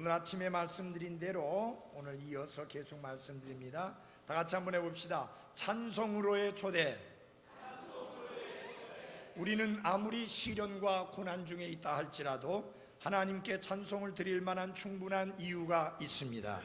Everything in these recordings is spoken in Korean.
오늘 아침에 말씀드린 대로 오늘 이어서 계속 말씀드립니다. 다 같이 한번 해봅시다. 찬송으로의 초대. 우리는 아무리 시련과 고난 중에 있다 할지라도 하나님께 찬송을 드릴 만한 충분한 이유가 있습니다.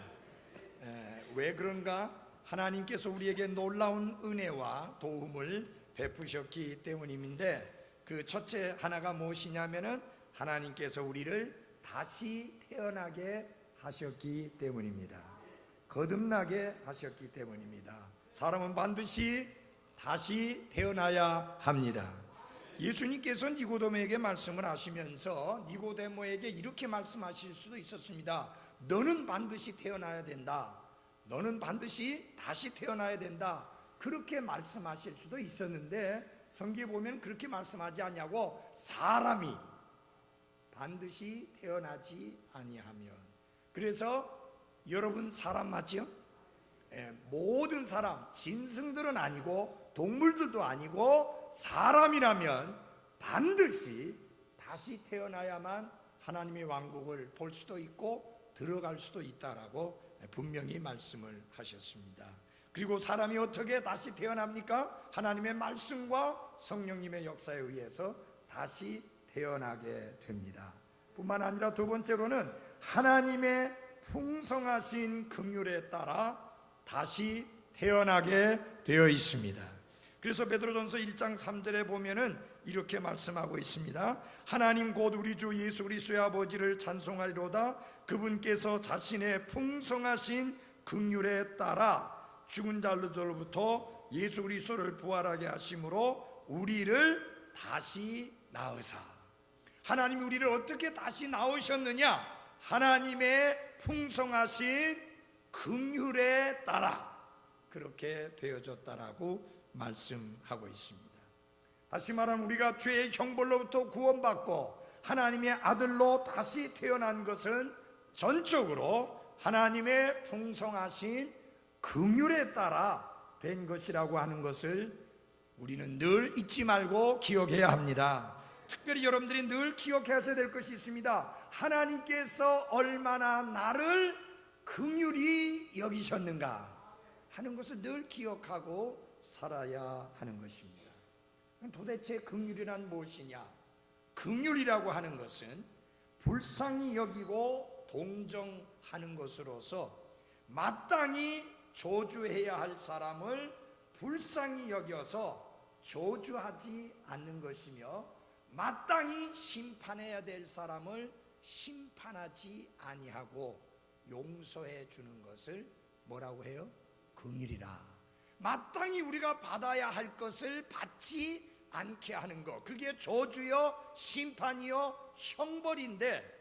왜 그런가? 하나님께서 우리에게 놀라운 은혜와 도움을 베푸셨기 때문인데, 그 첫째 하나가 무엇이냐면은 하나님께서 우리를 다시 태어나게 하셨기 때문입니다. 거듭나게 하셨기 때문입니다. 사람은 반드시 다시 태어나야 합니다. 예수님께서 니고데모에게 말씀을 하시면서 니고데모에게 이렇게 말씀하실 수도 있었습니다. 너는 반드시 태어나야 된다. 너는 반드시 다시 태어나야 된다. 그렇게 말씀하실 수도 있었는데, 성경에 보면 그렇게 말씀하지 아니하고 사람이 반드시 태어나지 아니하면. 그래서 여러분 사람 맞죠? 모든 사람, 짐승들은 아니고 동물들도 아니고 사람이라면 반드시 다시 태어나야만 하나님의 왕국을 볼 수도 있고 들어갈 수도 있다라고 분명히 말씀을 하셨습니다. 그리고 사람이 어떻게 다시 태어납니까? 하나님의 말씀과 성령님의 역사에 의해서 다시 태어나게 됩니다. 뿐만 아니라 두 번째로는 하나님의 풍성하신 긍휼에 따라 다시 태어나게 되어 있습니다. 그래서 베드로전서 1장 3절에 보면은 이렇게 말씀하고 있습니다. 하나님 곧 우리 주 예수 그리스도의 아버지를 찬송하리로다. 그분께서 자신의 풍성하신 긍휼에 따라 죽은 자들로부터 예수 그리스도를 부활하게 하심으로 우리를 다시 낳으사. 하나님이 우리를 어떻게 다시 낳으셨느냐? 하나님의 풍성하신 긍휼에 따라 그렇게 되어졌다라고 말씀하고 있습니다. 다시 말하면 우리가 죄의 형벌로부터 구원받고 하나님의 아들로 다시 태어난 것은 전적으로 하나님의 풍성하신 긍휼에 따라 된 것이라고 하는 것을 우리는 늘 잊지 말고 기억해야 합니다. 특별히 여러분들이 늘 기억하셔야 될 것이 있습니다. 하나님께서 얼마나 나를 긍휼히 여기셨는가 하는 것을 늘 기억하고 살아야 하는 것입니다. 도대체 긍휼이란 무엇이냐? 긍휼이라고 하는 것은 불쌍히 여기고 동정하는 것으로서 마땅히 저주해야 할 사람을 불쌍히 여겨서 저주하지 않는 것이며, 마땅히 심판해야 될 사람을 심판하지 아니하고 용서해 주는 것을 뭐라고 해요? 긍휼이라. 마땅히 우리가 받아야 할 것을 받지 않게 하는 것, 그게 저주요 심판이요 형벌인데,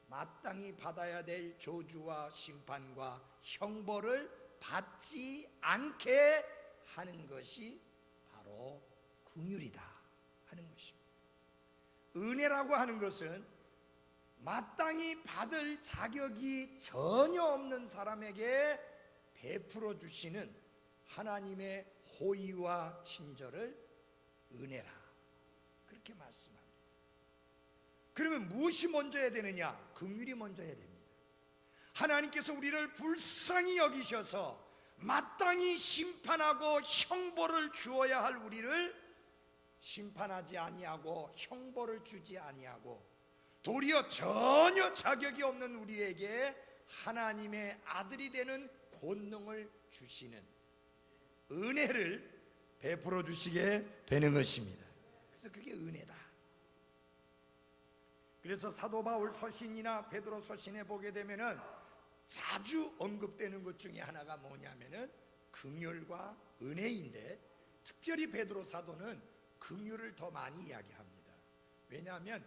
마땅히 받아야 될 저주와 심판과 형벌을 받지 않게 하는 것이 바로 긍휼이다 하는 것입니다. 은혜라고 하는 것은 마땅히 받을 자격이 전혀 없는 사람에게 베풀어 주시는 하나님의 호의와 친절을 은혜라 그렇게 말씀합니다. 그러면 무엇이 먼저 해야 되느냐? 긍휼이 먼저 해야 됩니다. 하나님께서 우리를 불쌍히 여기셔서 마땅히 심판하고 형벌을 주어야 할 우리를 심판하지 아니하고 형벌을 주지 아니하고, 도리어 전혀 자격이 없는 우리에게 하나님의 아들이 되는 권능을 주시는 은혜를 베풀어 주시게 되는 것입니다. 그래서 그게 은혜다. 그래서 사도 바울 서신이나 베드로 서신에 보게 되면은 자주 언급되는 것 중에 하나가 뭐냐면은 긍휼과 은혜인데, 특별히 베드로 사도는 긍휼을 더 많이 이야기합니다. 왜냐하면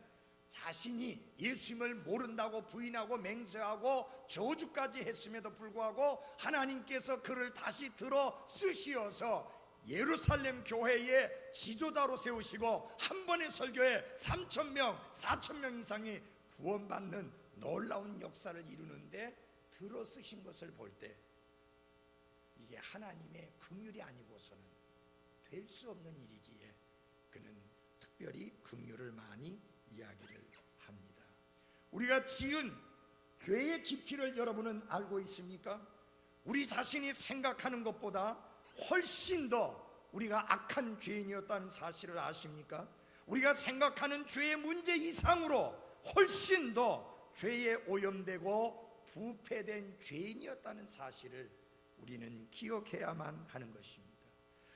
자신이 예수님을 모른다고 부인하고 맹세하고 저주까지 했음에도 불구하고 하나님께서 그를 다시 들어 쓰시어서 예루살렘 교회의 지도자로 세우시고 한 번의 설교에 3,000명, 4,000명 이상이 구원받는 놀라운 역사를 이루는데 들어 쓰신 것을 볼 때 이게 하나님의 긍휼이 아니고서는 될 수 없는 일이기에 그는 특별히 긍휼을 많이 이야기를 합니다. 우리가 지은 죄의 깊이를 여러분은 알고 있습니까? 우리 자신이 생각하는 것보다 훨씬 더 우리가 악한 죄인이었다는 사실을 아십니까? 우리가 생각하는 죄의 문제 이상으로 훨씬 더 죄에 오염되고 부패된 죄인이었다는 사실을 우리는 기억해야만 하는 것입니다.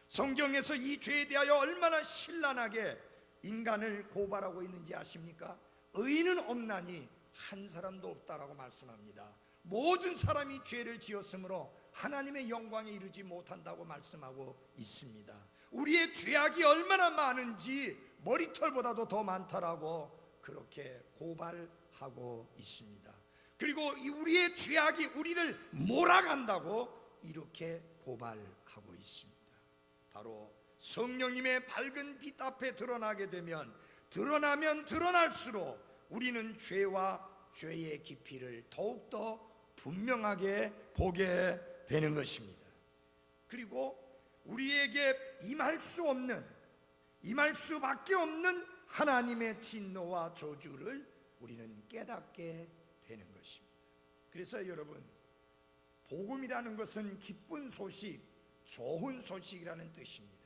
성경에서 이 죄에 대하여 얼마나 신랄하게 인간을 고발하고 있는지 아십니까? 의인은 없나니 한 사람도 없다라고 말씀합니다. 모든 사람이 죄를 지었으므로 하나님의 영광에 이르지 못한다고 말씀하고 있습니다. 우리의 죄악이 얼마나 많은지 머리털보다도 더 많다라고 그렇게 고발하고 있습니다. 그리고 우리의 죄악이 우리를 몰아간다고 이렇게 고발하고 있습니다. 바로 성령님의 밝은 빛 앞에 드러나면 드러날수록 우리는 죄와 죄의 깊이를 더욱더 분명하게 보게 되는 것입니다. 그리고 우리에게 임할 수밖에 없는 하나님의 진노와 저주를 우리는 깨닫게 되는 것입니다. 그래서 여러분, 복음이라는 것은 기쁜 소식, 좋은 소식이라는 뜻입니다.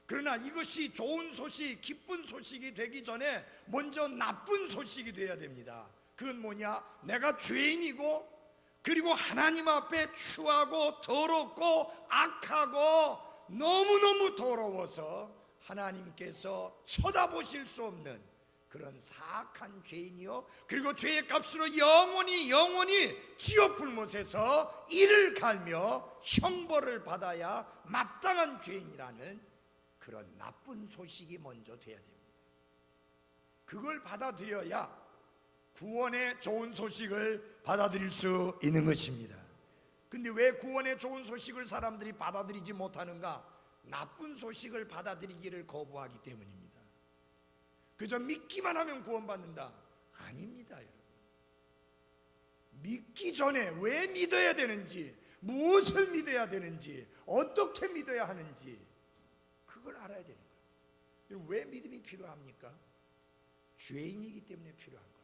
그러나 이것이 좋은 소식, 기쁜 소식이 되기 전에 먼저 나쁜 소식이 되어야 됩니다. 그건 뭐냐? 내가 죄인이고, 그리고 하나님 앞에 추하고 더럽고 악하고 너무너무 더러워서 하나님께서 쳐다보실 수 없는 그런 사악한 죄인이요, 그리고 죄의 값으로 영원히 지옥 불못에서 이를 갈며 형벌을 받아야 마땅한 죄인이라는 그런 나쁜 소식이 먼저 돼야 됩니다. 그걸 받아들여야 구원의 좋은 소식을 받아들일 수 있는 것입니다. 근데 왜 구원의 좋은 소식을 사람들이 받아들이지 못하는가? 나쁜 소식을 받아들이기를 거부하기 때문입니다. 그저 믿기만 하면 구원받는다? 아닙니다, 여러분. 믿기 전에 왜 믿어야 되는지, 무엇을 믿어야 되는지, 어떻게 믿어야 하는지 그걸 알아야 되는 거예요. 왜 믿음이 필요합니까? 죄인이기 때문에 필요한 겁니다.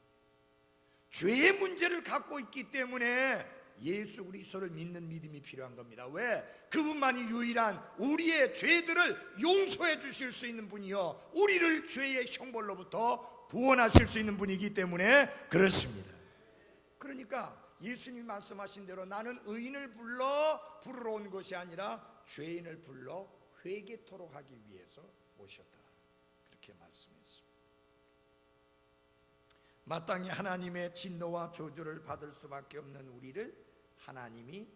죄의 문제를 갖고 있기 때문에 예수 그리스도를 믿는 믿음이 필요한 겁니다. 왜? 그분만이 유일한 우리의 죄들을 용서해 주실 수 있는 분이요, 우리를 죄의 형벌로부터 구원하실 수 있는 분이기 때문에 그렇습니다. 그러니까 예수님이 말씀하신 대로 나는 의인을 부르러 온 것이 아니라 죄인을 불러 회개토록 하기 위해서 오셨다, 그렇게 말씀했습니다. 마땅히 하나님의 진노와 저주를 받을 수밖에 없는 우리를 하나님이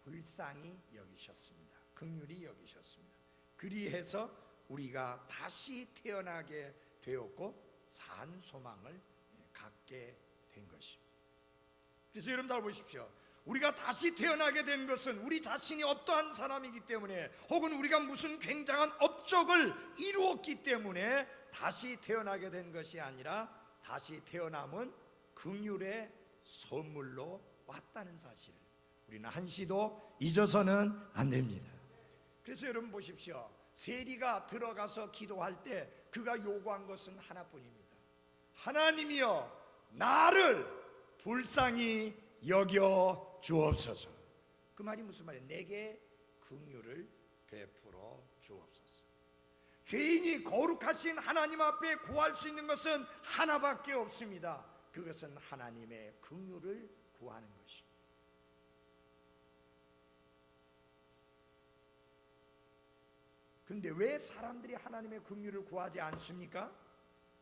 불쌍히 여기셨습니다. 긍휼히 여기셨습니다. 그리해서 우리가 다시 태어나게 되었고 산 소망을 갖게 된 것입니다. 그래서 여러분 잘 보십시오. 우리가 다시 태어나게 된 것은 우리 자신이 어떠한 사람이기 때문에, 혹은 우리가 무슨 굉장한 업적을 이루었기 때문에 다시 태어나게 된 것이 아니라, 다시 태어남은 긍휼의 선물로 왔다는 사실을 우리는 한시도 잊어서는 안 됩니다. 그래서 여러분 보십시오. 세리가 들어가서 기도할 때 그가 요구한 것은 하나뿐입니다. 하나님이여, 나를 불쌍히 여겨 주옵소서. 그 말이 무슨 말이에요? 내게 긍휼을 베풀어 주옵소서. 죄인이 거룩하신 하나님 앞에 구할 수 있는 것은 하나밖에 없습니다. 그것은 하나님의 긍휼을 구하는 것입니다. 그런데 왜 사람들이 하나님의 긍휼을 구하지 않습니까?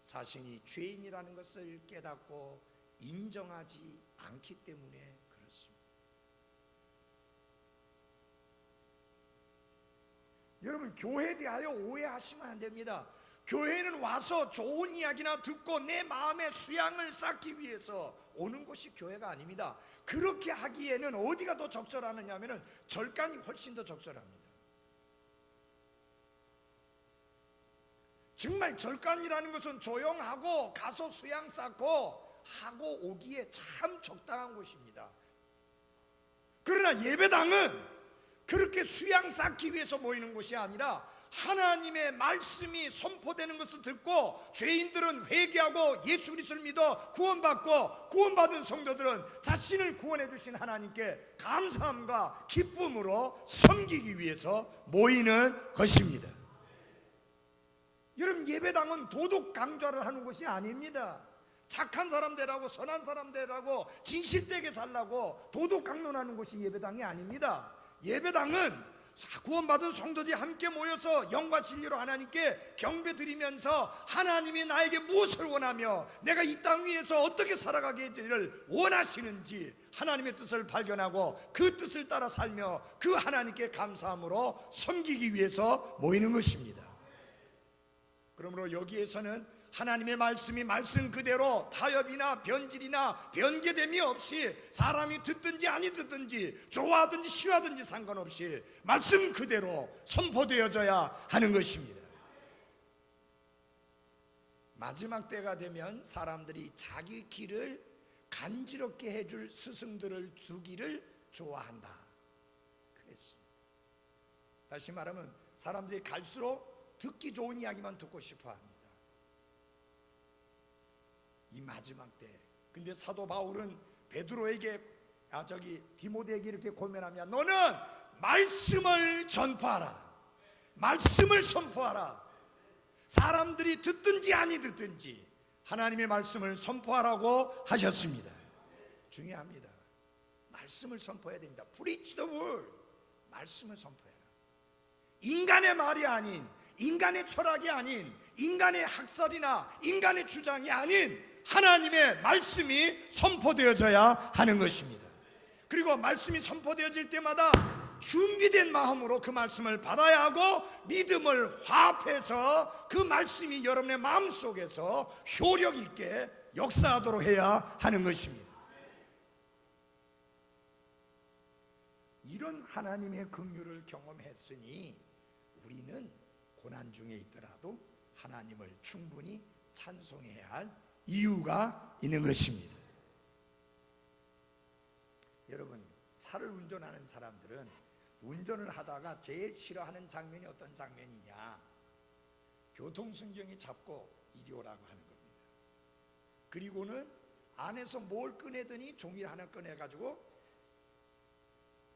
자신이 죄인이라는 것을 깨닫고 인정하지 않기 때문에 그렇습니다. 여러분, 교회에 대하여 오해하시면 안 됩니다. 교회는 와서 좋은 이야기나 듣고 내 마음의 수양을 쌓기 위해서 오는 곳이 교회가 아닙니다. 그렇게 하기에는 어디가 더 적절하느냐 하면 절간이 훨씬 더 적절합니다. 정말 절간이라는 것은 조용하고 가서 수양 쌓고 하고 오기에 참 적당한 곳입니다. 그러나 예배당은 그렇게 수양 쌓기 위해서 모이는 곳이 아니라 하나님의 말씀이 선포되는 것을 듣고 죄인들은 회개하고 예수 그리스도를 믿어 구원받고 구원받은 성도들은 자신을 구원해 주신 하나님께 감사함과 기쁨으로 섬기기 위해서 모이는 것입니다. 여러분, 예배당은 도덕 강좌를 하는 것이 아닙니다. 착한 사람 되라고, 선한 사람 되라고, 진실되게 살라고 도덕 강론하는 것이 예배당이 아닙니다. 예배당은 구원받은 성도들이 함께 모여서 영과 진리로 하나님께 경배 드리면서 하나님이 나에게 무엇을 원하며 내가 이 땅 위에서 어떻게 살아가게 되기를 원하시는지 하나님의 뜻을 발견하고 그 뜻을 따라 살며 그 하나님께 감사함으로 섬기기 위해서 모이는 것입니다. 그러므로 여기에서는 하나님의 말씀이 말씀 그대로 타협이나 변질이나 변개됨이 없이 사람이 듣든지 아니 듣든지 좋아하든지 싫어하든지 상관없이 말씀 그대로 선포되어져야 하는 것입니다. 마지막 때가 되면 사람들이 자기 길을 간지럽게 해줄 스승들을 두기를 좋아한다 그랬습니다. 다시 말하면 사람들이 갈수록 듣기 좋은 이야기만 듣고 싶어합니다. 이 마지막 때. 근데 사도 바울은 베드로에게 디모데에게 이렇게 고면하며 너는 말씀을 전파하라. 말씀을 선포하라. 사람들이 듣든지 아니 듣든지 하나님의 말씀을 선포하라고 하셨습니다. 중요합니다. 말씀을 선포해야 됩니다. Preach the word. 말씀을 선포해라. 인간의 말이 아닌, 인간의 철학이 아닌, 인간의 학설이나 인간의 주장이 아닌 하나님의 말씀이 선포되어져야 하는 것입니다. 그리고 말씀이 선포되어질 때마다 준비된 마음으로 그 말씀을 받아야 하고 믿음을 화합해서 그 말씀이 여러분의 마음속에서 효력 있게 역사하도록 해야 하는 것입니다. 이런 하나님의 긍휼을 경험했으니 우리는 고난 중에 있더라도 하나님을 충분히 찬송해야 할 이유가 있는 것입니다. 여러분, 차를 운전하는 사람들은 운전을 하다가 제일 싫어하는 장면이 어떤 장면이냐? 교통순경이 잡고 이리 오라고 하는 겁니다. 그리고는 안에서 뭘 꺼내더니 종이를 하나 꺼내가지고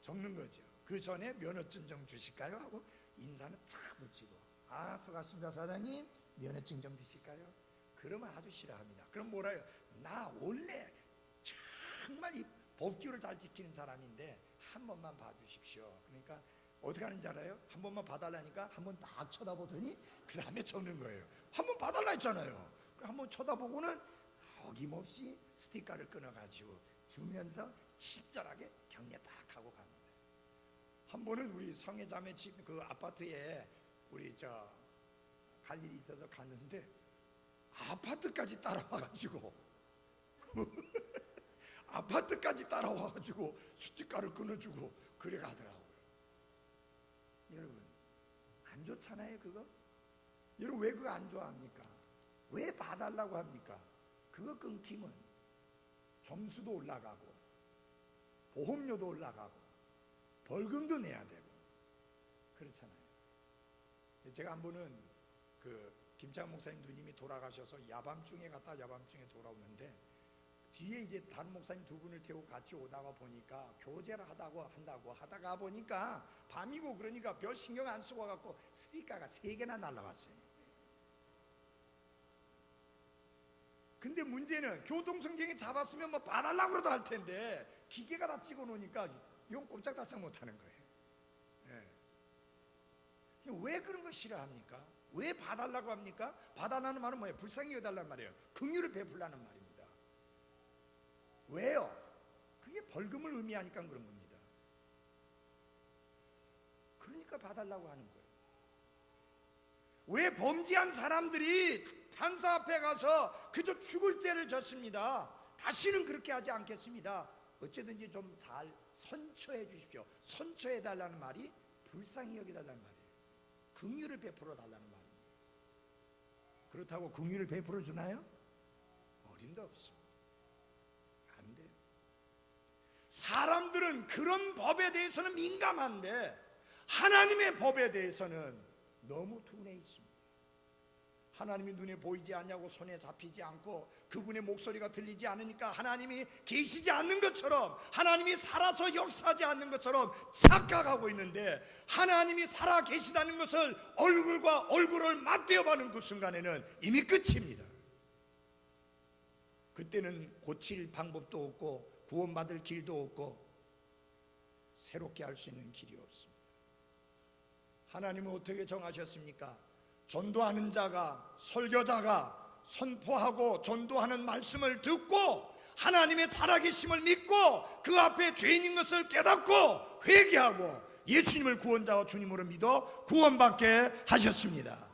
적는 거죠. 그 전에 면허증 좀 주실까요? 하고 인사는 탁 붙이고, 아, 수고하셨습니다 사장님, 면허증 좀 주실까요? 그러면 아주 싫어합니다. 그럼 뭐라 해요? 나 원래 정말 이 법규를 잘 지키는 사람인데 한 번만 봐주십시오. 그러니까 어떻게 하는지 알아요? 한 번만 봐달라니까 한 번 딱 쳐다보더니 그 다음에 적는 거예요. 한 번 봐달라 했잖아요. 한 번 쳐다보고는 어김없이 스티커를 끊어가지고 주면서 친절하게 격려 딱 하고 갑니다. 한 번은 우리 성애자매 집 그 아파트에 우리 갈 일이 있어서 갔는데 아파트까지 따라와가지고 아파트까지 따라와가지고 스티커를 끊어주고 그래 가더라고요. 여러분, 안 좋잖아요 그거? 여러분, 왜 그거 안 좋아합니까? 왜 봐달라고 합니까? 그거 끊기면 점수도 올라가고 보험료도 올라가고 벌금도 내야 되고 그렇잖아요. 제가 한 번은 김창 목사님 누님이 돌아가셔서 야밤중에 갔다 야밤중에 돌아오는데 뒤에 이제 다른 목사님 두 분을 태우고 같이 오다가 보니까 교제를 한다고 하다가 보니까 밤이고 그러니까 별 신경 안 쓰고 갖고 스티커가 3개나 날라왔어요. 근데 문제는 교통순경에 잡았으면 뭐 봐달라고 그러도 할 텐데 기계가 다 찍어 놓으니까 이건 꼼짝달싹 못 하는 거예요. 왜 그런 거 싫어합니까? 왜 봐달라고 합니까? 봐달라는 말은 뭐예요? 불쌍히 여달라는 말이에요. 긍휼을 베풀라는 말입니다. 왜요? 그게 벌금을 의미하니까 그런 겁니다. 그러니까 봐달라고 하는 거예요. 왜 범죄한 사람들이 판사 앞에 가서 그저 죽을 죄를 졌습니다. 다시는 그렇게 하지 않겠습니다. 어쨌든지 좀 잘 선처해 주십시오. 선처해 달라는 말이 불쌍히 여기달라는 말이에요. 긍휼을 베풀어 달라는 말입니다. 그렇다고 긍휼을 베풀어 주나요? 어림도 없습니다. 안 돼요. 사람들은 그런 법에 대해서는 민감한데 하나님의 법에 대해서는 너무 둔해 있습니다. 하나님이 눈에 보이지 않냐고 손에 잡히지 않고 그분의 목소리가 들리지 않으니까 하나님이 계시지 않는 것처럼, 하나님이 살아서 역사하지 않는 것처럼 착각하고 있는데, 하나님이 살아 계시다는 것을 얼굴과 얼굴을 맞대어 보는 그 순간에는 이미 끝입니다. 그때는 고칠 방법도 없고 구원받을 길도 없고 새롭게 할 수 있는 길이 없습니다. 하나님은 어떻게 정하셨습니까? 전도하는 자가, 설교자가 선포하고 전도하는 말씀을 듣고 하나님의 살아계심을 믿고 그 앞에 죄인인 것을 깨닫고 회개하고 예수님을 구원자와 주님으로 믿어 구원받게 하셨습니다.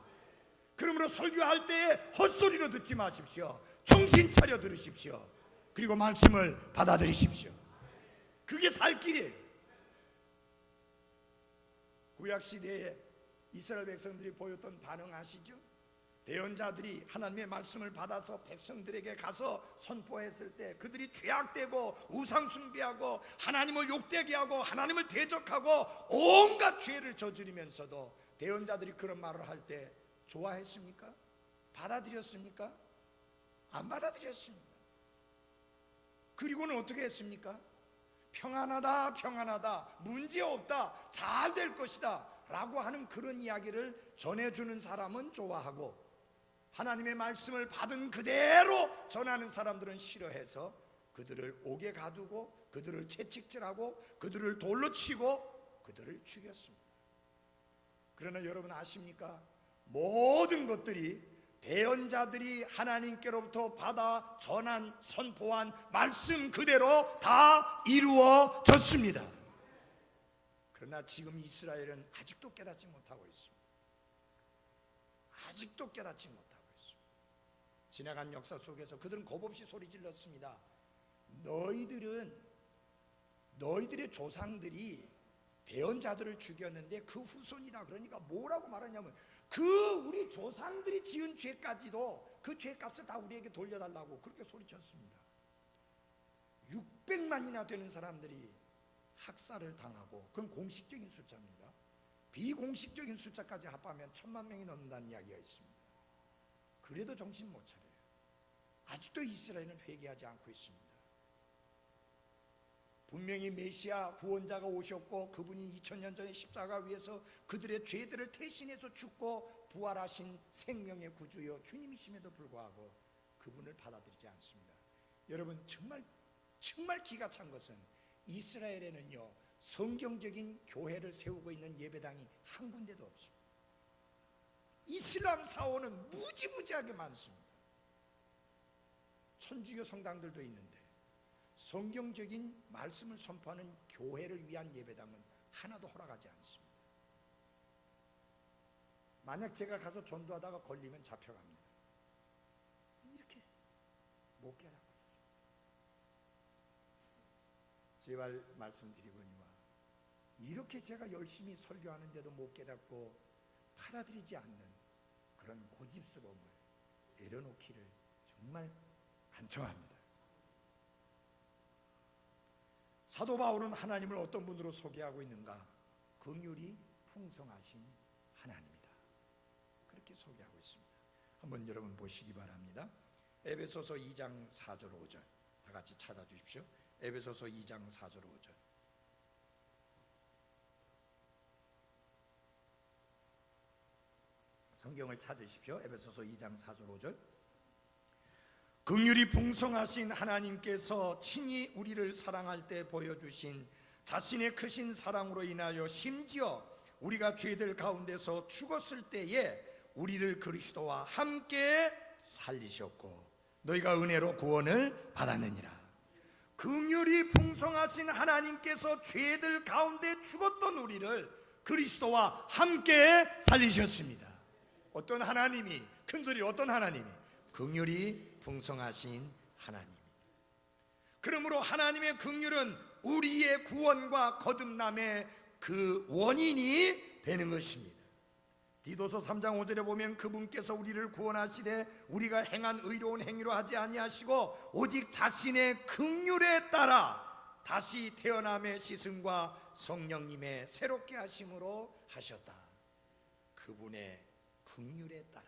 그러므로 설교할 때에 헛소리로 듣지 마십시오. 정신 차려 들으십시오. 그리고 말씀을 받아들이십시오. 그게 살 길이에요. 구약시대에 이스라엘 백성들이 보였던 반응 아시죠? 대언자들이 하나님의 말씀을 받아서 백성들에게 가서 선포했을 때 그들이 죄악되고 우상숭배하고 하나님을 욕되게 하고 하나님을 대적하고 온갖 죄를 저지르면서도 대언자들이 그런 말을 할 때 좋아했습니까? 받아들였습니까? 안 받아들였습니다. 그리고는 어떻게 했습니까? 평안하다, 평안하다, 문제없다, 잘 될 것이다 라고 하는 그런 이야기를 전해주는 사람은 좋아하고, 하나님의 말씀을 받은 그대로 전하는 사람들은 싫어해서 그들을 옥에 가두고 그들을 채찍질하고 그들을 돌로 치고 그들을 죽였습니다. 그러나 여러분 아십니까? 모든 것들이 대언자들이 하나님께로부터 받아 전한, 선포한 말씀 그대로 다 이루어졌습니다. 그러나 지금 이스라엘은 아직도 깨닫지 못하고 있습니다. 아직도 깨닫지 못하고 있습니다. 지나간 역사 속에서 그들은 겁없이 소리 질렀습니다. 너희들의 조상들이 대언자들을 죽였는데 그 후손이다. 그러니까 뭐라고 말하냐면 우리 조상들이 지은 죄까지도 그 죄값을 다 우리에게 돌려달라고 그렇게 소리쳤습니다. 600만이나 되는 사람들이 학살을 당하고, 그건 공식적인 숫자입니다. 비공식적인 숫자까지 합하면 1000만 명이 넘는다는 이야기가 있습니다. 그래도 정신 못 차려요. 아직도 이스라엘은 회개하지 않고 있습니다. 분명히 메시아 구원자가 오셨고 그분이 2000년 전에 십자가 위에서 그들의 죄들을 대신해서 죽고 부활하신 생명의 구주여 주님이심에도 불구하고 그분을 받아들이지 않습니다. 여러분, 정말 기가 찬 것은 이스라엘에는요 성경적인 교회를 세우고 있는 예배당이 한 군데도 없습니다. 이슬람 사원은 무지무지하게 많습니다. 천주교 성당들도 있는데 성경적인 말씀을 선포하는 교회를 위한 예배당은 하나도 허락하지 않습니다. 만약 제가 가서 전도하다가 걸리면 잡혀갑니다. 이렇게 못 깨닫고 있습니다. 제발 말씀드리거니와 이렇게 제가 열심히 설교하는데도 못 깨닫고 받아들이지 않는 그런 고집스러움을 내려놓기를 정말 간청합니다. 사도 바울은 하나님을 어떤 분으로 소개하고 있는가? 긍휼이 풍성하신 하나님이다, 그렇게 소개하고 있습니다. 한번 여러분 보시기 바랍니다. 에베소서 2장 4절 5절 다 같이 찾아주십시오. 에베소서 2장 4절 5절. 성경을 찾으십시오. 에베소서 2장 4절 5절. 긍휼이 풍성하신 하나님께서 친히 우리를 사랑할 때 보여주신 자신의 크신 사랑으로 인하여 심지어 우리가 죄들 가운데서 죽었을 때에 우리를 그리스도와 함께 살리셨고 너희가 은혜로 구원을 받았느니라. 긍휼이 풍성하신 하나님께서 죄들 가운데 죽었던 우리를 그리스도와 함께 살리셨습니다. 어떤 하나님이, 큰소리, 어떤 하나님이? 긍휼이 풍성하신 하나님. 그러므로 하나님의 긍휼은 우리의 구원과 거듭남의 그 원인이 되는 것입니다. 디도서 3장 5절에 보면 그분께서 우리를 구원하시되 우리가 행한 의로운 행위로 하지 아니하시고 오직 자신의 긍휼에 따라 다시 태어남의 시승과 성령님의 새롭게 하심으로 하셨다. 그분의 긍휼에 따라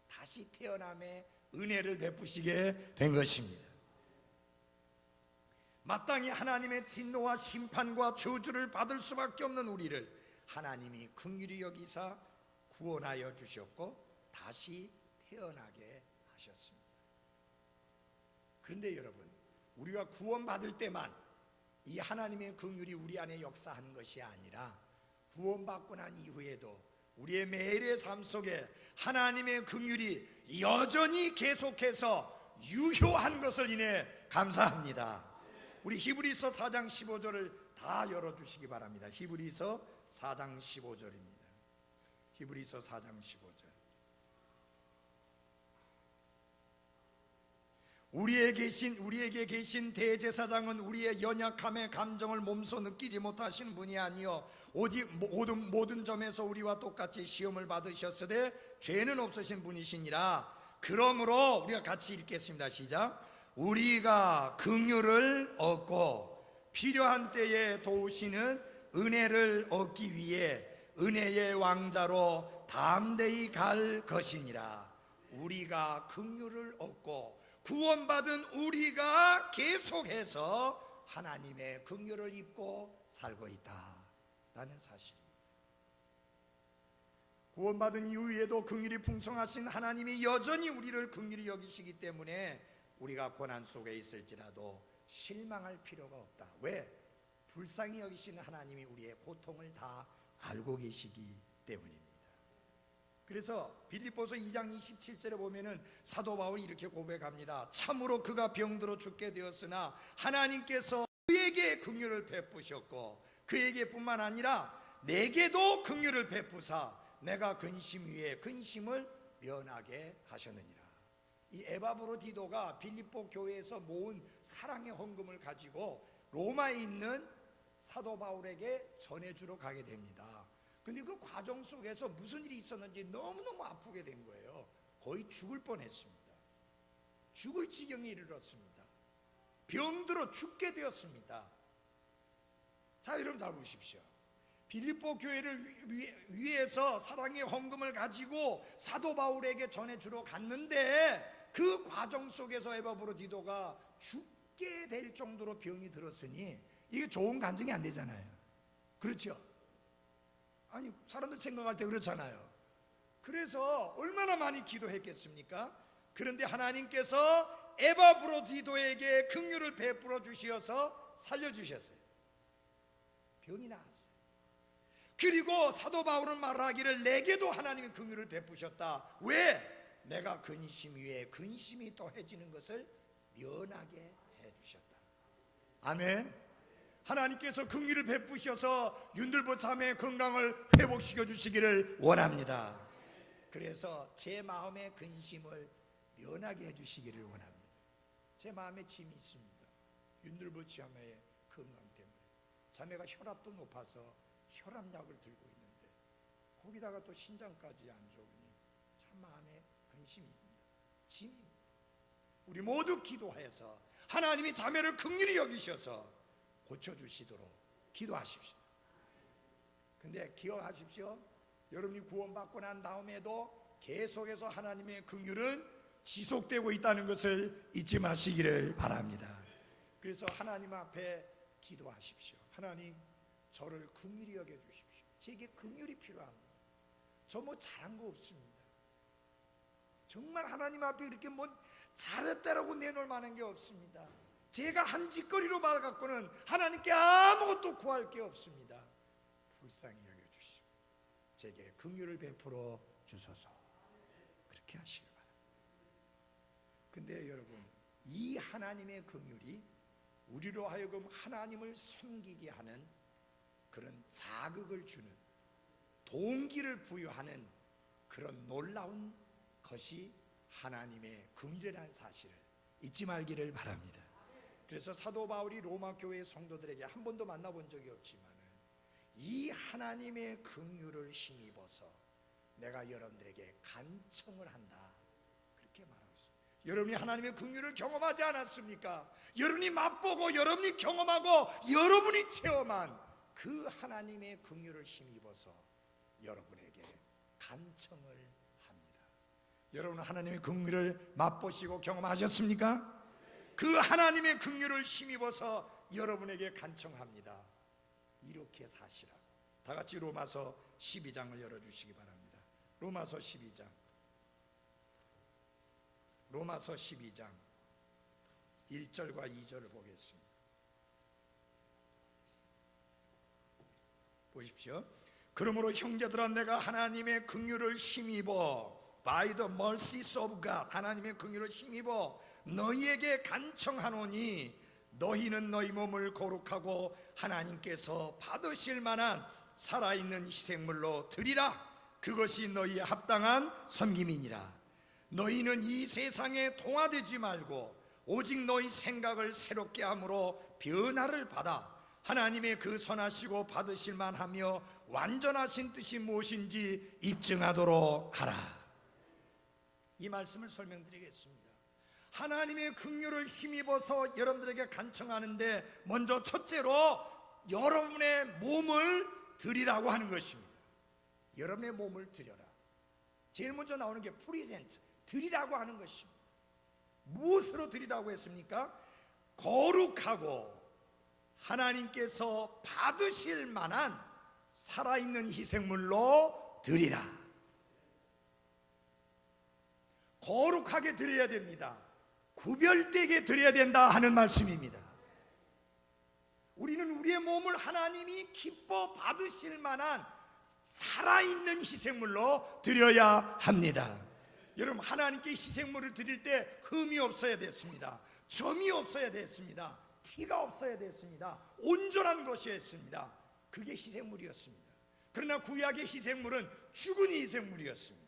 다시 태어남의 은혜를 베푸시게 된 것입니다. 마땅히 하나님의 진노와 심판과 저주를 받을 수밖에 없는 우리를 하나님이 긍휼히 여기사 구원하여 주셨고 다시 태어나게 하셨습니다. 그런데 여러분, 우리가 구원받을 때만 이 하나님의 긍휼이 우리 안에 역사하는 것이 아니라 구원받고 난 이후에도 우리의 매일의 삶 속에 하나님의 긍휼이 여전히 계속해서 유효한 것을 인해 감사합니다. 우리 히브리서 4장 15절을 다 열어주시기 바랍니다. 히브리서 4장 15절입니다. 히브리서 4장 15절. 우리에게 계신 대제사장은 우리의 연약함의 감정을 몸소 느끼지 못하신 분이 아니요 모든 점에서 우리와 똑같이 시험을 받으셨으되 죄는 없으신 분이시니라. 그러므로 우리가 같이 읽겠습니다. 시작. 우리가 긍휼을 얻고 필요한 때에 도우시는 은혜를 얻기 위해 은혜의 왕자로 담대히 갈 것이니라. 우리가 긍휼을 얻고 구원받은 우리가 계속해서 하나님의 긍휼을 입고 살고 있다라는 사실입니다. 구원받은 이후에도 긍휼이 풍성하신 하나님이 여전히 우리를 긍휼히 여기시기 때문에 우리가 고난 속에 있을지라도 실망할 필요가 없다. 왜? 불쌍히 여기시는 하나님이 우리의 고통을 다 알고 계시기 때문입니다. 그래서 빌립보서 2장 27절에 보면은 사도 바울이 이렇게 고백합니다. 참으로 그가 병들어 죽게 되었으나 하나님께서 그에게 긍휼을 베푸셨고 그에게 뿐만 아니라 내게도 긍휼을 베푸사 내가 근심 위에 근심을 면하게 하셨느니라. 이 에바브로디도가 빌립보 교회에서 모은 사랑의 헌금을 가지고 로마에 있는 사도 바울에게 전해주러 가게 됩니다. 근데 그 과정 속에서 무슨 일이 있었는지 너무너무 아프게 된 거예요. 거의 죽을 뻔했습니다. 죽을 지경에 이르렀습니다. 병들어 죽게 되었습니다. 자, 여러분 잘 보십시오. 빌립보 교회를 위해서 사랑의 헌금을 가지고 사도 바울에게 전해주러 갔는데 그 과정 속에서 에바브로디도가 죽게 될 정도로 병이 들었으니 이게 좋은 간증이 안 되잖아요. 그렇죠? 아니, 사람들 생각할 때 그렇잖아요. 그래서 얼마나 많이 기도했겠습니까? 그런데 하나님께서 에바브로디도에게 긍휼을 베풀어 주시어서 살려주셨어요. 병이 나았어요. 그리고 사도 바울은 말하기를 내게도 하나님이 긍휼을 베푸셨다. 왜? 내가 근심 위에 근심이 더해지는 것을 면하게 해주셨다. 아멘. 하나님께서 긍휼을 베푸셔서 윤들보 자매의 건강을 회복시켜 주시기를 원합니다. 그래서 제 마음의 근심을 면하게 해주시기를 원합니다. 제 마음에 짐이 있습니다. 윤들보 자매의 건강 때문에 자매가 혈압도 높아서 혈압약을 들고 있는데 거기다가 또 신장까지 안 좋으니 참 마음에 근심입니다. 짐입니다. 우리 모두 기도해서 하나님이 자매를 긍휼히 여기셔서 고쳐주시도록 기도하십시오. 근데 기억하십시오. 여러분이 구원받고 난 다음에도 계속해서 하나님의 긍휼은 지속되고 있다는 것을 잊지 마시기를 바랍니다. 그래서 하나님 앞에 기도하십시오. 하나님, 저를 긍휼히 여겨주십시오. 제게 긍휼이 필요합니다. 저 뭐 잘한 거 없습니다. 정말 하나님 앞에 이렇게 뭐 잘했다라고 내놓을 만한 게 없습니다. 제가 한 짓거리로 받아갖고는 하나님께 아무것도 구할 게 없습니다. 불쌍히 여겨주시고 제게 긍휼을 베풀어 주소서. 그렇게 하시길 바랍니다. 근데 여러분, 이 하나님의 긍휼이 우리로 하여금 하나님을 섬기게 하는 그런 자극을 주는, 동기를 부여하는 그런 놀라운 것이 하나님의 긍휼이라는 사실을 잊지 말기를 바랍니다. 그래서 사도 바울이 로마 교회 성도들에게 한 번도 만나본 적이 없지만은 이 하나님의 긍휼을 힘입어서 내가 여러분들에게 간청을 한다, 그렇게 말하고 있습니다. 여러분이 하나님의 긍휼을 경험하지 않았습니까? 여러분이 맛보고 여러분이 경험하고 여러분이 체험한 그 하나님의 긍휼을 힘입어서 여러분에게 간청을 합니다. 여러분, 하나님의 긍휼을 맛보시고 경험하셨습니까? 그 하나님의 긍휼을 힘입어서 여러분에게 간청합니다. 이렇게 사시라고. 다 같이 로마서 12장을 열어주시기 바랍니다. 로마서 12장, 로마서 12장 1절과 2절을 보겠습니다. 보십시오. 그러므로 형제들아, 내가 하나님의 긍휼을 힘입어, by the mercies of God, 하나님의 긍휼을 힘입어 너희에게 간청하노니, 너희는 너희 몸을 거룩하고 하나님께서 받으실 만한 살아있는 희생물로 드리라. 그것이 너희의 합당한 섬김이니라. 너희는 이 세상에 동화되지 말고 오직 너희 생각을 새롭게 함으로 변화를 받아 하나님의 그 선하시고 받으실 만하며 완전하신 뜻이 무엇인지 입증하도록 하라. 이 말씀을 설명드리겠습니다. 하나님의 긍휼을 힘입어서 여러분들에게 간청하는데, 먼저 첫째로 여러분의 몸을 드리라고 하는 것입니다. 여러분의 몸을 드려라. 제일 먼저 나오는 게 프리젠트, 드리라고 하는 것입니다. 무엇으로 드리라고 했습니까? 거룩하고 하나님께서 받으실 만한 살아있는 희생물로 드리라. 거룩하게 드려야 됩니다. 구별되게 드려야 된다 하는 말씀입니다. 우리는 우리의 몸을 하나님이 기뻐 받으실 만한 살아있는 희생물로 드려야 합니다. 여러분, 하나님께 희생물을 드릴 때 흠이 없어야 됐습니다. 점이 없어야 됐습니다. 티가 없어야 됐습니다. 온전한 것이었습니다. 그게 희생물이었습니다. 그러나 구약의 희생물은 죽은 희생물이었습니다.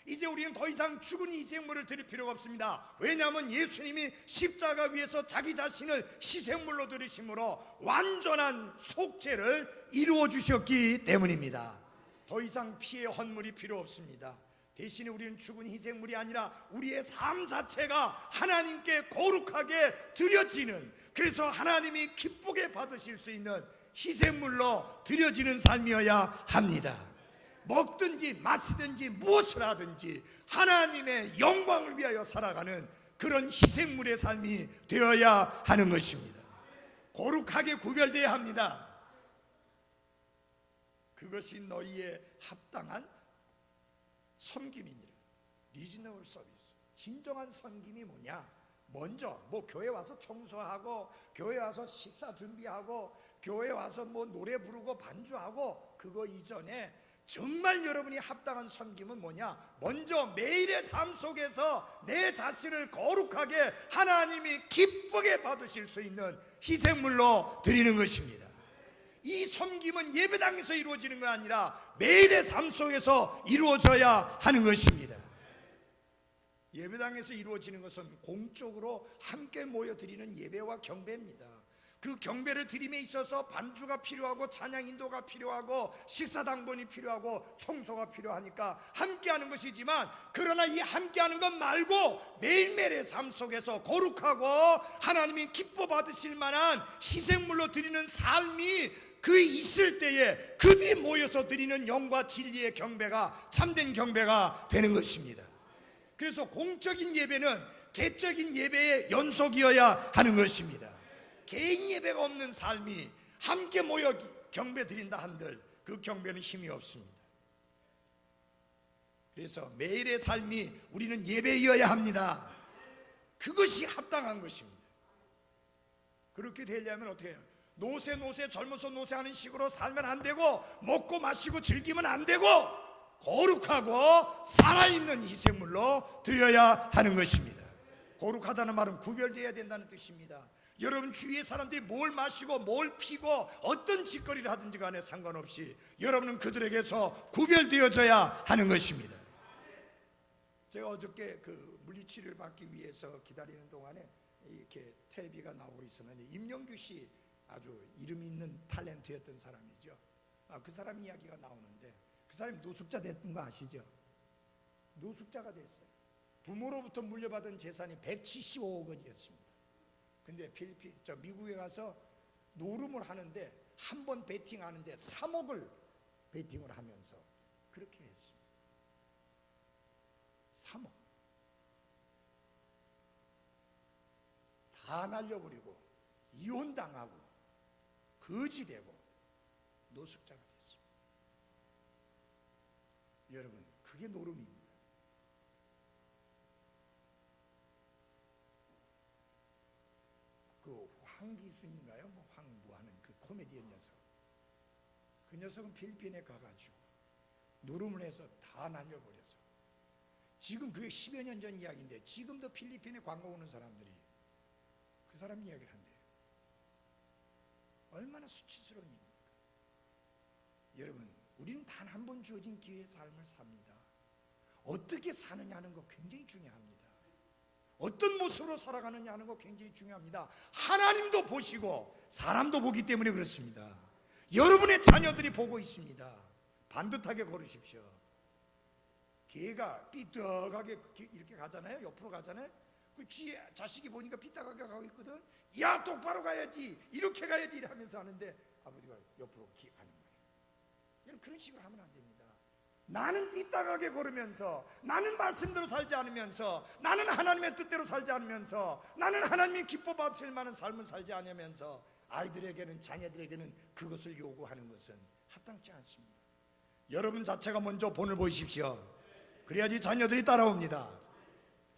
이제 우리는 더 이상 죽은 희생물을 드릴 필요가 없습니다. 왜냐하면 예수님이 십자가 위에서 자기 자신을 희생물로 드리심으로 완전한 속죄를 이루어 주셨기 때문입니다. 더 이상 피의 헌물이 필요 없습니다. 대신에 우리는 죽은 희생물이 아니라 우리의 삶 자체가 하나님께 거룩하게 드려지는, 그래서 하나님이 기쁘게 받으실 수 있는 희생물로 드려지는 삶이어야 합니다. 먹든지 마시든지 무엇을 하든지 하나님의 영광을 위하여 살아가는 그런 희생물의 삶이 되어야 하는 것입니다. 거룩하게 구별되어야 합니다. 그것이 너희의 합당한 섬김이니라. 리즈너블 서비스. 진정한 섬김이 뭐냐? 먼저 교회 와서 청소하고, 교회 와서 식사 준비하고, 교회 와서 노래 부르고 반주하고, 그거 이전에 정말 여러분이 합당한 섬김은 뭐냐? 먼저 매일의 삶 속에서 내 자신을 거룩하게 하나님이 기쁘게 받으실 수 있는 희생물로 드리는 것입니다. 이 섬김은 예배당에서 이루어지는 게 아니라 매일의 삶 속에서 이루어져야 하는 것입니다. 예배당에서 이루어지는 것은 공적으로 함께 모여 드리는 예배와 경배입니다. 그 경배를 드림에 있어서 반주가 필요하고 찬양 인도가 필요하고 식사당번이 필요하고 청소가 필요하니까 함께하는 것이지만, 그러나 이 함께하는 것 말고 매일매일의 삶 속에서 거룩하고 하나님이 기뻐 받으실 만한 희생물로 드리는 삶이 그 있을 때에 그들이 모여서 드리는 영과 진리의 경배가 참된 경배가 되는 것입니다. 그래서 공적인 예배는 개적인 예배의 연속이어야 하는 것입니다. 개인 예배가 없는 삶이 함께 모여 경배 드린다 한들 그 경배는 힘이 없습니다. 그래서 매일의 삶이 우리는 예배이어야 합니다. 그것이 합당한 것입니다. 그렇게 되려면 어떻게 해요? 노세 젊어서 노세하는 식으로 살면 안 되고, 먹고 마시고 즐기면 안 되고, 거룩하고 살아있는 희생물로 드려야 하는 것입니다. 거룩하다는 말은 구별되어야 된다는 뜻입니다. 여러분 주위의 사람들이 뭘 마시고 뭘 피고 어떤 짓거리를 하든지 간에 상관없이 여러분은 그들에게서 구별되어져야 하는 것입니다. 제가 어저께 그 물리치료를 받기 위해서 기다리는 동안에 이렇게 텔레비가 나오고 있었는데, 임영규 씨 아주 이름 있는 탤런트였던 사람이죠. 그 사람 이야기가 나오는데, 그 사람이 노숙자 됐던 거 아시죠? 노숙자가 됐어요. 부모로부터 물려받은 재산이 175억 원이었습니다. 근데 미국에 가서 노름을 하는데, 한 번 베팅하는데 3억을 베팅을 하면서 그렇게 했습니다. 3억 다 날려버리고 이혼당하고 거지되고 노숙자가 됐습니다. 여러분, 그게 노름입니다. 그 황기순인가요? 뭐 황무하는 그 코미디언 녀석, 그 녀석은 필리핀에 가가지고 노름을 해서 다 날려버려서, 지금 그게 10여 년 전 이야기인데 지금도 필리핀에 관광 오는 사람들이 그 사람 이야기를 한대요. 얼마나 수치스러운 일입니까? 여러분, 우리는 단 한 번 주어진 기회의 삶을 삽니다. 어떻게 사느냐 하는 거 굉장히 중요합니다. 어떤 모습으로 살아가느냐 하는 거 굉장히 중요합니다. 하나님도 보시고 사람도 보기 때문에 그렇습니다. 여러분의 자녀들이 보고 있습니다. 반듯하게 걸으십시오. 개가 삐딱하게 이렇게 가잖아요. 옆으로 가잖아요. 그 뒤에 자식이 보니까 삐딱하게 가고 있거든. 야, 똑바로 가야지, 이렇게 가야지 이러면서 하는데 아버지가 옆으로 가는 거예요. 여러분, 그런 식으로 하면 안 됩니다. 나는 삐딱하게 걸으면서, 나는 말씀대로 살지 않으면서, 나는 하나님의 뜻대로 살지 않으면서, 나는 하나님이 기뻐 받으실 만한 삶을 살지 않으면서 아이들에게는, 자녀들에게는 그것을 요구하는 것은 합당치 않습니다. 여러분 자체가 먼저 본을 보이십시오. 그래야지 자녀들이 따라옵니다.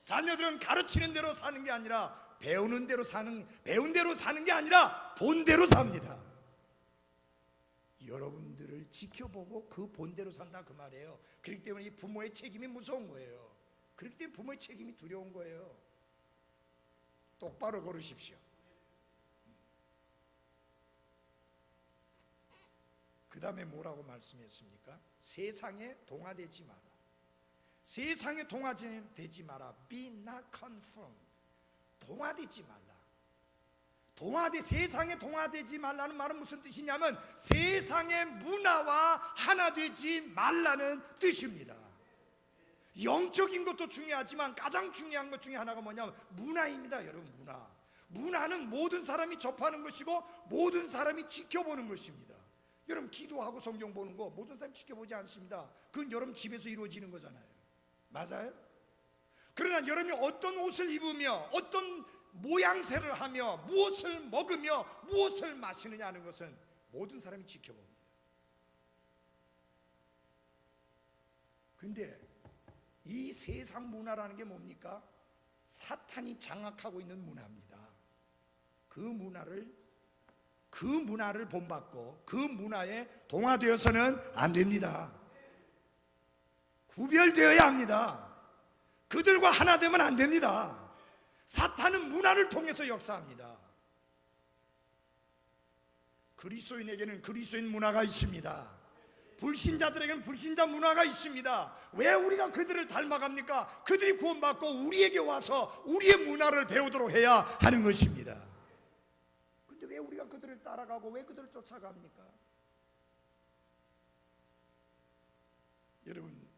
자녀들은 가르치는 대로 사는 게 아니라 배운 대로 사는 게 아니라 본대로 삽니다. 여러분들을 지켜보고 그 본대로 산다, 그 말이에요. 그렇기 때문에 이 부모의 책임이 무서운 거예요. 그렇기 때문에 부모의 책임이 두려운 거예요. 똑바로 걸으십시오. 그 다음에 뭐라고 말씀했습니까? 세상에 동화되지 마라. 세상에 동화되지 마라. Be not conformed. 동화되지 말라. 세상에 동화되지 말라는 말은 무슨 뜻이냐면 세상의 문화와 하나 되지 말라는 뜻입니다. 영적인 것도 중요하지만 가장 중요한 것 중에 하나가 뭐냐면 문화입니다. 여러분, 문화는 모든 사람이 접하는 것이고 모든 사람이 지켜보는 것입니다. 여러분, 기도하고 성경 보는 거 모든 사람이 지켜보지 않습니다. 그건 여러분 집에서 이루어지는 거잖아요. 맞아요? 그러나 여러분이 어떤 옷을 입으며 어떤 모양새를 하며 무엇을 먹으며 무엇을 마시느냐 하는 것은 모든 사람이 지켜봅니다. 그런데 이 세상 문화라는 게 뭡니까? 사탄이 장악하고 있는 문화입니다. 그 문화를 본받고 그 문화에 동화되어서는 안 됩니다. 구별되어야 합니다. 그들과 하나 되면 안 됩니다. 사탄은 문화를 통해서 역사합니다. 그리스도인에게는 그리스도인 문화가 있습니다. 불신자들에게는 불신자 문화가 있습니다. 왜 우리가 그들을 닮아갑니까? 그들이 구원받고 우리에게 와서 우리의 문화를 배우도록 해야 하는 것입니다. 그런데 왜 우리가 그들을 따라가고 왜 그들을 쫓아갑니까? 여러분,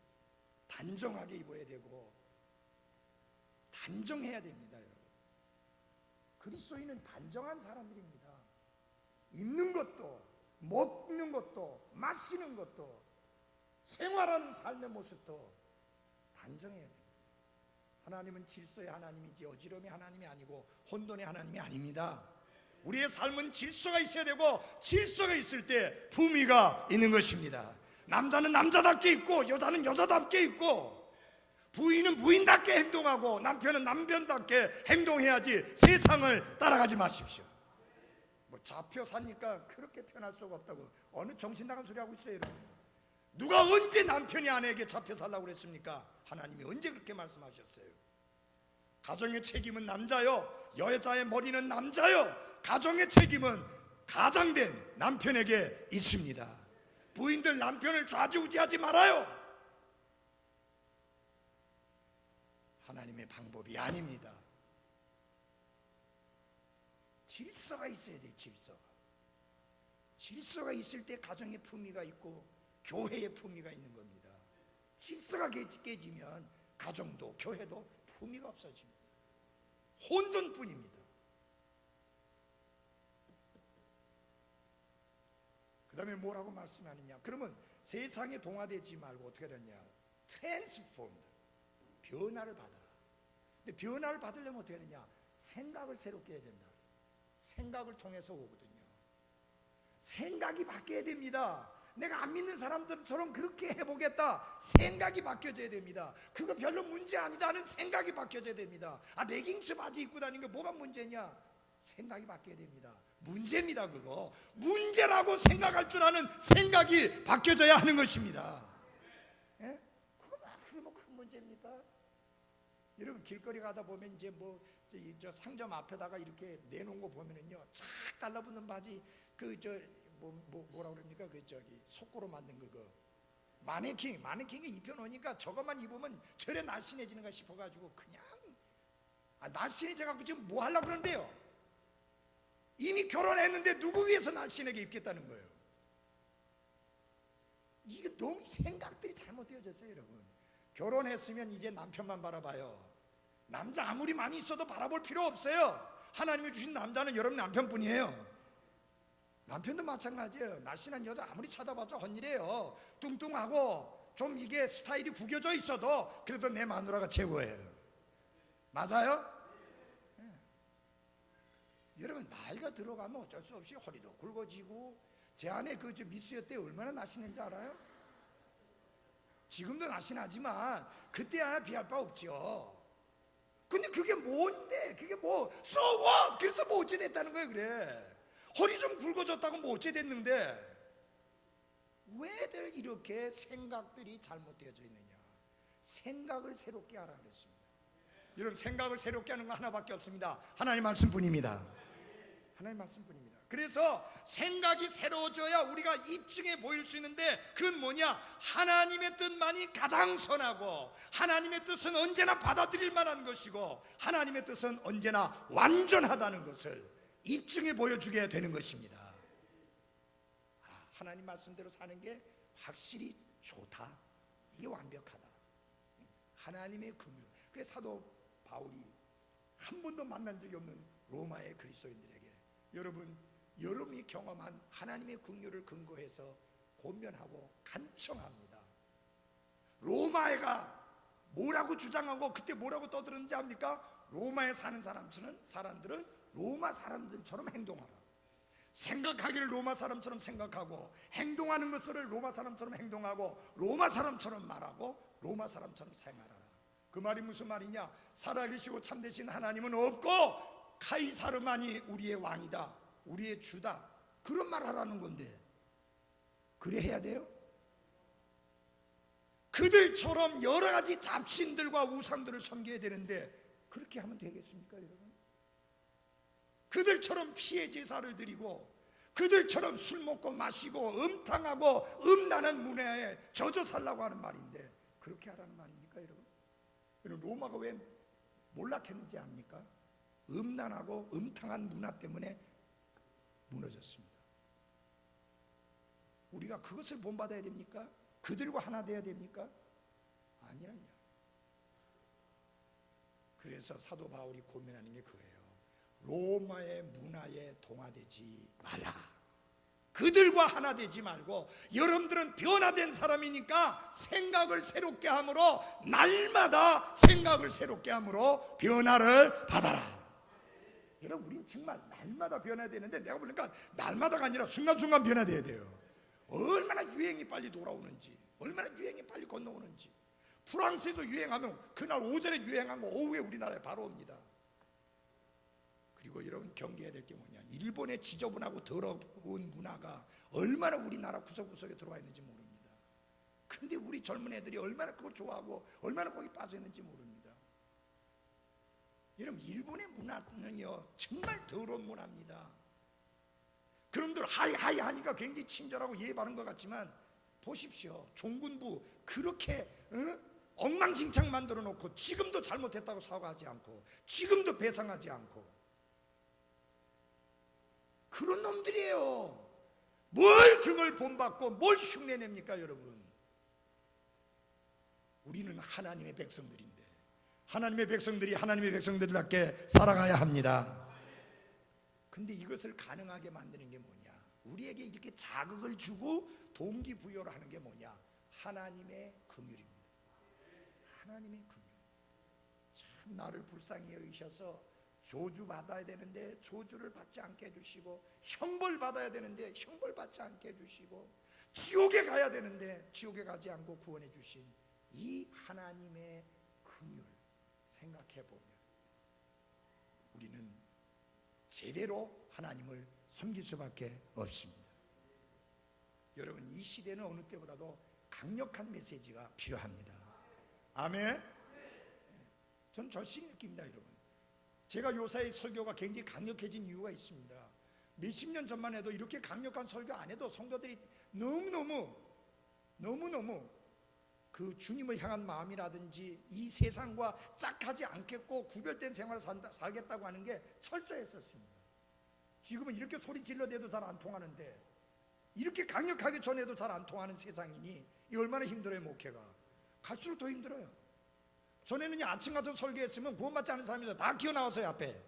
단정하게 입어야 되고 단정해야 됩니다. 여러분, 그리스도인은 단정한 사람들입니다. 입는 것도, 먹는 것도, 마시는 것도, 생활하는 삶의 모습도 단정해야 됩니다. 하나님은 질서의 하나님이지 어지러움의 하나님이 아니고 혼돈의 하나님이 아닙니다. 우리의 삶은 질서가 있어야 되고 질서가 있을 때 품위가 있는 것입니다. 남자는 남자답게 있고 여자는 여자답게 있고 부인은 부인답게 행동하고 남편은 남편답게 행동해야지 세상을 따라가지 마십시오. 뭐 잡혀 사니까 그렇게 편할 수가 없다고 어느 정신 나간 소리 하고 있어요, 여러분. 누가 언제 남편이 아내에게 잡혀 살라고 그랬습니까? 하나님이 언제 그렇게 말씀하셨어요? 가정의 책임은 남자요, 여자의 머리는 남자요. 가정의 책임은 가장된 남편에게 있습니다. 부인들 남편을 좌지우지하지 말아요. 하나님의 방법이 아닙니다. 질서가 있어야 돼요. 질서가 있을 때 가정의 품위가 있고 교회의 품위가 있는 겁니다. 질서가 깨지면 가정도 교회도 품위가 없어집니다. 혼돈뿐입니다. 그 다음에 뭐라고 말씀하느냐? 그러면 세상에 동화되지 말고 어떻게 되냐? 트랜스폼드, 변화를 받아라. 근데 변화를 받으려면 어떻게 하느냐? 생각을 새롭게 해야 된다. 생각을 통해서 오거든요. 생각이 바뀌어야 됩니다. 내가 안 믿는 사람들처럼 그렇게 해보겠다. 생각이 바뀌어져야 됩니다. 그거 별로 문제 아니다는 생각이 바뀌어져야 됩니다. 레깅스 바지 입고 다니는 게 뭐가 문제냐? 생각이 바뀌어야 됩니다. 문제입니다. 그거 문제라고 생각할 줄 아는 생각이 바뀌어져야 하는 것입니다. 예? 그게 뭐 큰 문제입니까? 여러분 길거리 가다 보면 이제 저 상점 앞에다가 이렇게 내놓은 거 보면은요, 착 달라붙는 바지 뭐라 그럽니까? 속고로 만든 그거 마네킹에 입혀놓으니까 저것만 입으면 저래 날씬해지는가 싶어가지고 그냥 날씬해져갖고 지금 뭐 하려고 그러는데요? 이미 결혼했는데 누구 위해서 날씬하게 입겠다는 거예요? 이게 너무 생각들이 잘못되어졌어요. 여러분, 결혼했으면 이제 남편만 바라봐요. 남자 아무리 많이 있어도 바라볼 필요 없어요. 하나님이 주신 남자는 여러분 남편뿐이에요. 남편도 마찬가지예요. 날씬한 여자 아무리 찾아봤자 헛일이에요. 뚱뚱하고 좀 이게 스타일이 구겨져 있어도 그래도 내 마누라가 최고예요. 맞아요? 네. 여러분 나이가 들어가면 어쩔 수 없이 허리도 굵어지고, 제 아내 미스여 때 얼마나 날씬한지 알아요? 지금도 날씬하지만 그때야 비할 바 없죠. 근데 그게 뭔데? 그게 뭐 so what? 그래서 뭐 어찌 됐다는 거예요. 그래, 허리 좀 굵어졌다고 뭐 어찌 됐는데? 왜들 이렇게 생각들이 잘못되어져 있느냐? 생각을 새롭게 하라 그랬습니다. 여러분, 생각을 새롭게 하는 거 하나밖에 없습니다. 하나님 말씀뿐입니다. 하나님 말씀뿐입니다. 그래서 생각이 새로워져야 우리가 입증해 보일 수 있는데, 그건 뭐냐? 하나님의 뜻만이 가장 선하고, 하나님의 뜻은 언제나 받아들일 만한 것이고, 하나님의 뜻은 언제나 완전하다는 것을 입증해 보여주게 되는 것입니다. 하나님 말씀대로 사는 게 확실히 좋다, 이게 완벽하다, 하나님의 긍휼. 그래서 사도 바울이 한 번도 만난 적이 없는 로마의 그리스도인들에게, 여러분이 경험한 하나님의 긍휼을 근거해서 권면하고 간청합니다. 로마가 뭐라고 주장하고 그때 뭐라고 떠드는지 압니까? 로마에 사는 사람들은 로마 사람들처럼 행동하라. 생각하기를 로마 사람처럼 생각하고, 행동하는 것을 로마 사람처럼 행동하고, 로마 사람처럼 말하고, 로마 사람처럼 생활하라. 그 말이 무슨 말이냐? 살아계시고 참되신 하나님은 없고 카이사르만이 우리의 왕이다, 우리의 주다, 그런 말 하라는 건데, 그래 해야 돼요? 그들처럼 여러 가지 잡신들과 우상들을 섬겨야 되는데 그렇게 하면 되겠습니까, 여러분? 그들처럼 피해 제사를 드리고, 그들처럼 술 먹고 마시고 음탕하고 음란한 문화에 젖어 살라고 하는 말인데 그렇게 하라는 말입니까, 여러분? 로마가 왜 몰락했는지 압니까? 음란하고 음탕한 문화 때문에 무너졌습니다. 우리가 그것을 본받아야 됩니까? 그들과 하나 되어야 됩니까? 아니라뇨. 그래서 사도 바울이 고민하는 게 그거예요. 로마의 문화에 동화되지 말라. 그들과 하나 되지 말고, 여러분들은 변화된 사람이니까 생각을 새롭게 함으로, 날마다 생각을 새롭게 함으로 변화를 받아라. 여러분, 우린 정말 날마다 변화되는데, 내가 보니까 날마다가 아니라 순간순간 변화돼야 돼요. 얼마나 유행이 빨리 돌아오는지, 얼마나 유행이 빨리 건너오는지. 프랑스에서 유행하면 그날 오전에 유행한 거 오후에 우리나라에 바로 옵니다. 그리고 여러분, 경계해야 될 게 뭐냐? 일본의 지저분하고 더러운 문화가 얼마나 우리나라 구석구석에 들어와 있는지 모릅니다. 근데 우리 젊은 애들이 얼마나 그걸 좋아하고 얼마나 거기 빠져 있는지 모릅니다. 여러분, 일본의 문화는요 정말 더러운 문화입니다. 그놈들 하이 하니까 굉장히 친절하고 예의 바른 것 같지만, 보십시오, 종군부 그렇게 엉망진창 만들어 놓고 지금도 잘못했다고 사과하지 않고, 지금도 배상하지 않고, 그런 놈들이에요. 뭘 그걸 본받고 뭘 흉내냅니까, 여러분? 우리는 하나님의 백성들인데, 하나님의 백성들이 하나님의 백성들답게 살아가야 합니다. 근데 이것을 가능하게 만드는 게 뭐냐? 우리에게 이렇게 자극을 주고 동기부여를 하는 게 뭐냐? 하나님의 긍휼입니다. 하나님의 긍휼. 참 나를 불쌍히 여기셔서 저주 받아야 되는데 저주를 받지 않게 해주시고, 형벌 받아야 되는데 형벌 받지 않게 해주시고, 지옥에 가야 되는데 지옥에 가지 않고 구원해 주신 이 하나님의 긍휼 생각해 보면 우리는 제대로 하나님을 섬길 수밖에 없습니다. 여러분, 이 시대는 어느 때보다도 강력한 메시지가 필요합니다. 아멘. 전 절실히 느낍니다. 여러분, 제가 요사이 설교가 굉장히 강력해진 이유가 있습니다. 몇십 년 전만 해도 이렇게 강력한 설교 안 해도 성도들이 너무너무 그 주님을 향한 마음이라든지 이 세상과 짝하지 않겠고 구별된 생활을 살겠다고 하는 게 철저했었습니다. 지금은 이렇게 소리 질러대도 잘 안 통하는데, 이렇게 강력하게 전해도 잘 안 통하는 세상이니 이 얼마나 힘들어요. 목회가 갈수록 더 힘들어요. 전에는 아침 같은 설교했으면 구원받지 않은 사람이 다 기어 나왔어요. 앞에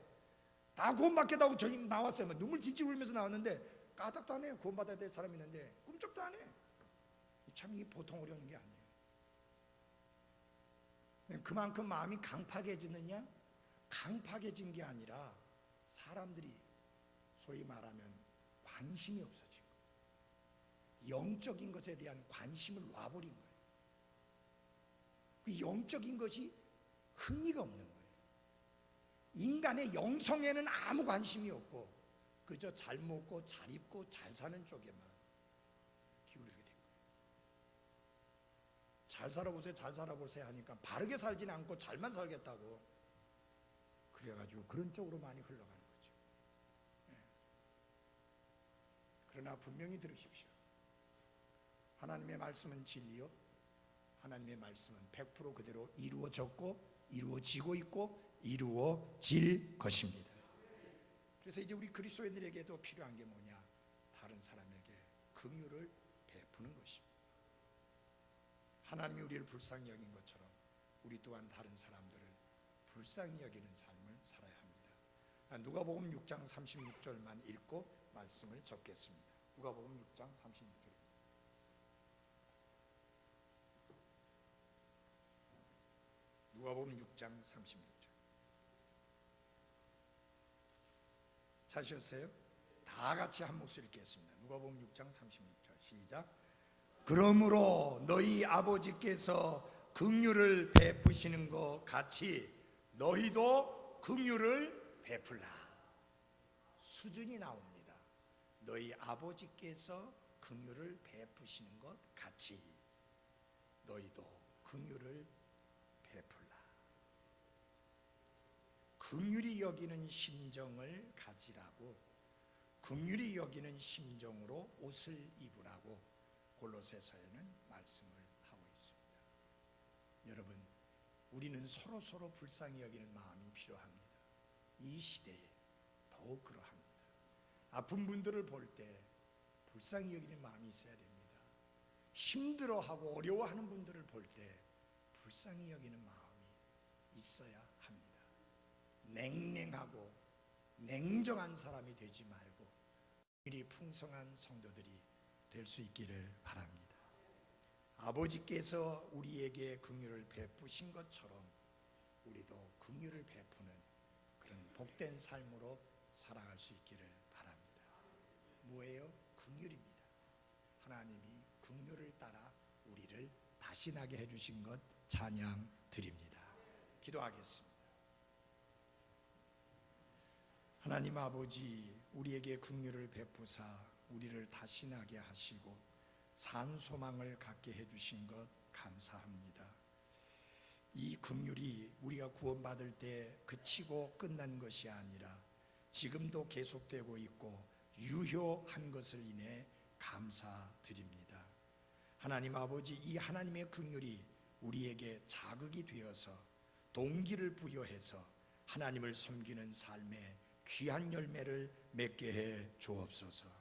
다 구원받겠다고 저희 나왔어요. 눈물 질질 흘리면서 나왔는데 까닭도 안 해요. 구원받아야 될 사람이 있는데 꿈쩍도 안 해요. 참 이게 보통 어려운 게 아니에요. 그만큼 마음이 강팍해지느냐? 강팍해진 게 아니라 사람들이 소위 말하면 관심이 없어진 거예요. 영적인 것에 대한 관심을 놔버린 거예요. 그 영적인 것이 흥미가 없는 거예요. 인간의 영성에는 아무 관심이 없고 그저 잘 먹고 잘 입고 잘 사는 쪽에만 기울이게 된 거예요. 잘 살아보세요, 잘 살아보세요 하니까 바르게 살지는 않고 잘만 살겠다고, 그래가지고 그런 쪽으로 많이 흘러가는 거죠. 그러나 분명히 들으십시오. 하나님의 말씀은 진리요, 하나님의 말씀은 100% 그대로 이루어졌고 이루어지고 있고 이루어질 것입니다. 그래서 이제 우리 그리스도인들에게도 필요한 게 뭐냐? 다른 사람에게 긍휼을 베푸는 것입니다. 하나님이 우리를 불쌍히 여긴 것처럼 우리 또한 다른 사람들을 불쌍히 여기는 삶을 살아야 합니다. 누가복음 6장 36절만 읽고 말씀을 접겠습니다. 누가복음 6장 36절. 누가복음 6장 36절. 찾으셨어요? 다 같이 한 목소리 읽겠습니다. 누가복음 6장 36절 시작. 그러므로 너희 아버지께서 긍휼을 베푸시는 것 같이 너희도 긍휼을 베풀라. 수준이 나옵니다. 너희 아버지께서 긍휼을 베푸시는 것 같이 너희도 긍휼을 베풀라. 긍휼히 여기는 심정을 가지라고, 긍휼히 여기는 심정으로 옷을 입으라고 골로새서에는 말씀을 하고 있습니다. 여러분, 우리는 서로 불쌍히 여기는 마음이 필요합니다. 이 시대에 더욱 그러합니다. 아픈 분들을 볼 때 불쌍히 여기는 마음이 있어야 됩니다. 힘들어하고 어려워하는 분들을 볼 때 불쌍히 여기는 마음이 있어야 합니다. 냉랭하고 냉정한 사람이 되지 말고 긍휼이 풍성한 성도들이 될 수 있기를 바랍니다. 아버지께서 우리에게 긍휼을 베푸신 것처럼 우리도 긍휼을 베푸는 그런 복된 삶으로 살아갈 수 있기를 바랍니다. 뭐예요? 긍휼입니다. 하나님이 긍휼을 따라 우리를 다시 나게 해주신 것 찬양 드립니다. 기도하겠습니다. 하나님 아버지, 우리에게 긍휼을 베푸사 우리를 다시 나게 하시고 산 소망을 갖게 해주신 것 감사합니다. 이 긍휼이 우리가 구원받을 때 그치고 끝난 것이 아니라 지금도 계속되고 있고 유효한 것을 인해 감사드립니다. 하나님 아버지, 이 하나님의 긍휼이 우리에게 자극이 되어서 동기를 부여해서 하나님을 섬기는 삶의 귀한 열매를 맺게 해 주옵소서.